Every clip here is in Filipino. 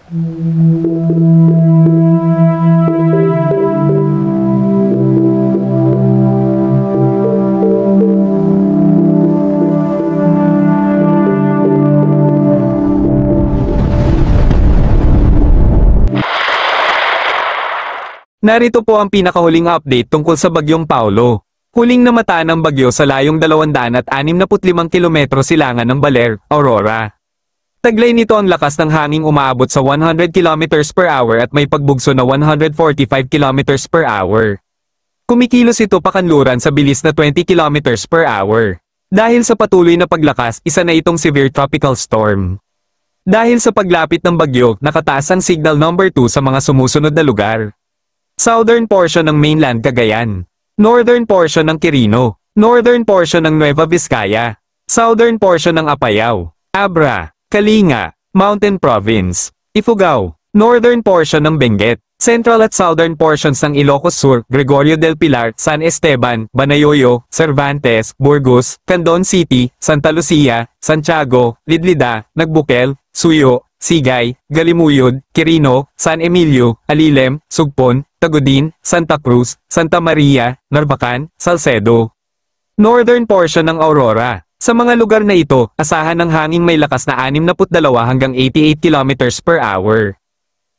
Narito po ang pinakahuling update tungkol sa Bagyong Paulo. Huling namataan ng bagyo sa layong 265 kilometro silangan ng Baler, Aurora. Taglay nito ang lakas ng hanging umaabot sa 100 km/h at may pagbugso na 145 km/h. Kumikilos ito pakanluran sa bilis na 20 km/h. Dahil sa patuloy na paglakas, isa na itong severe tropical storm. Dahil sa paglapit ng bagyo, nakataas ang signal number 2 sa mga sumusunod na lugar. Southern portion ng mainland Cagayan, northern portion ng Quirino, northern portion ng Nueva Vizcaya, southern portion ng Apayao, Abra, Kalinga, Mountain Province, Ifugao, northern portion ng Benguet, central at southern portions ng Ilocos Sur, Gregorio del Pilar, San Esteban, Banayoyo, Cervantes, Burgos, Candon City, Santa Lucia, Santiago, Lidlida, Nagbukel, Suyo, Sigay, Galimuyod, Quirino, San Emilio, Alilem, Sugpon, Tagudin, Santa Cruz, Santa Maria, Narvacan, Salcedo. Northern portion ng Aurora. Sa mga lugar na ito, asahan ng hanging may lakas na 62 hanggang 88 km/h.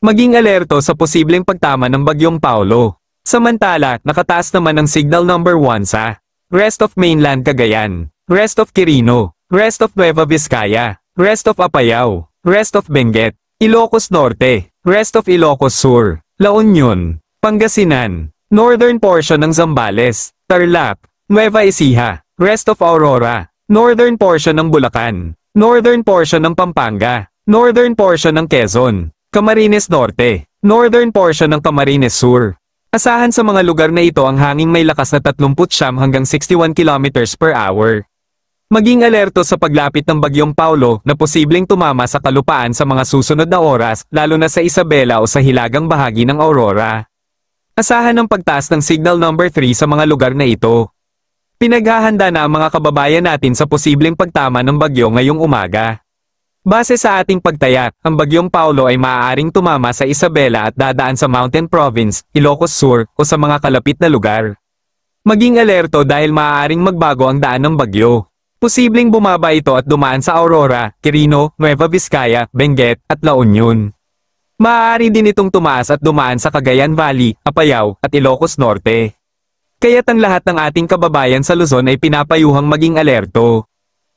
Maging alerto sa posibleng pagtama ng Bagyong Paulo. Samantala, nakataas naman ang signal number 1 sa rest of mainland Cagayan, rest of Quirino, rest of Nueva Vizcaya, rest of Apayao, rest of Benguet, Ilocos Norte, rest of Ilocos Sur, La Union, Pangasinan, northern portion ng Zambales, Tarlac, Nueva Ecija, rest of Aurora, northern portion ng Bulacan, northern portion ng Pampanga, northern portion ng Quezon, Camarines Norte, northern portion ng Camarines Sur. Asahan sa mga lugar na ito ang hanging may lakas na 39 hanggang 61 km/h. Maging alerto sa paglapit ng Bagyong Paulo na posibleng tumama sa kalupaan sa mga susunod na oras, lalo na sa Isabela o sa hilagang bahagi ng Aurora. Asahan ang pagtaas ng signal number 3 sa mga lugar na ito. Pinaghahanda na ang mga kababayan natin sa posibleng pagtama ng bagyo ngayong umaga. Base sa ating pagtaya, ang Bagyong Paulo ay maaaring tumama sa Isabela at dadaan sa Mountain Province, Ilocos Sur, o sa mga kalapit na lugar. Maging alerto dahil maaaring magbago ang daan ng bagyo. Posibleng bumaba ito at dumaan sa Aurora, Quirino, Nueva Vizcaya, Benguet, at La Union. Maaari din itong tumaas at dumaan sa Cagayan Valley, Apayao, at Ilocos Norte. Kaya't ang lahat ng ating kababayan sa Luzon ay pinapayuhang maging alerto.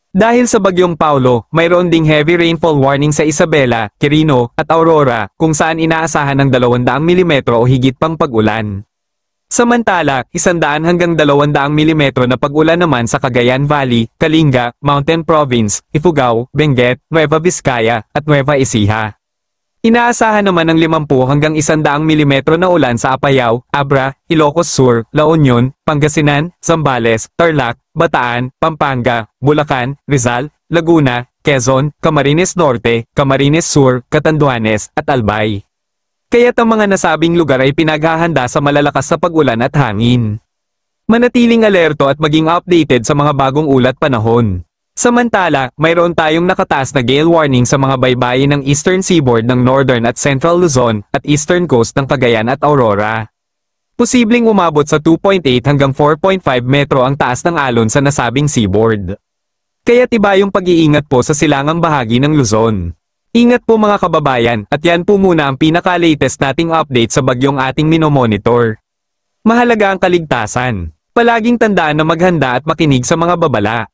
Dahil sa Bagyong Paulo, mayroon ding heavy rainfall warning sa Isabela, Quirino, at Aurora, kung saan inaasahan ng 200 mm o higit pang pag-ulan. Samantala, 100 hanggang 200 mm na pag-ulan naman sa Cagayan Valley, Kalinga, Mountain Province, Ifugao, Benguet, Nueva Vizcaya, at Nueva Ecija. Inaasahan naman ng 50 hanggang 100 mm na ulan sa Apayao, Abra, Ilocos Sur, La Union, Pangasinan, Zambales, Tarlac, Bataan, Pampanga, Bulacan, Rizal, Laguna, Quezon, Camarines Norte, Camarines Sur, Catanduanes, at Albay. Kaya't ang mga nasabing lugar ay pinaghahanda sa malalakas na pag-ulan at hangin. Manatiling alerto at maging updated sa mga bagong ulat panahon. Samantala, mayroon tayong nakataas na gale warning sa mga baybayin ng eastern seaboard ng northern at central Luzon at eastern coast ng Cagayan at Aurora. Posibleng umabot sa 2.8 hanggang 4.5 metro ang taas ng alon sa nasabing seaboard. Kaya tibayong pag-iingat po sa silangang bahagi ng Luzon. Ingat po mga kababayan, at yan po muna ang pinaka-latest nating update sa bagyong ating minomonitor. Mahalaga ang kaligtasan. Palaging tandaan na maghanda at makinig sa mga babala.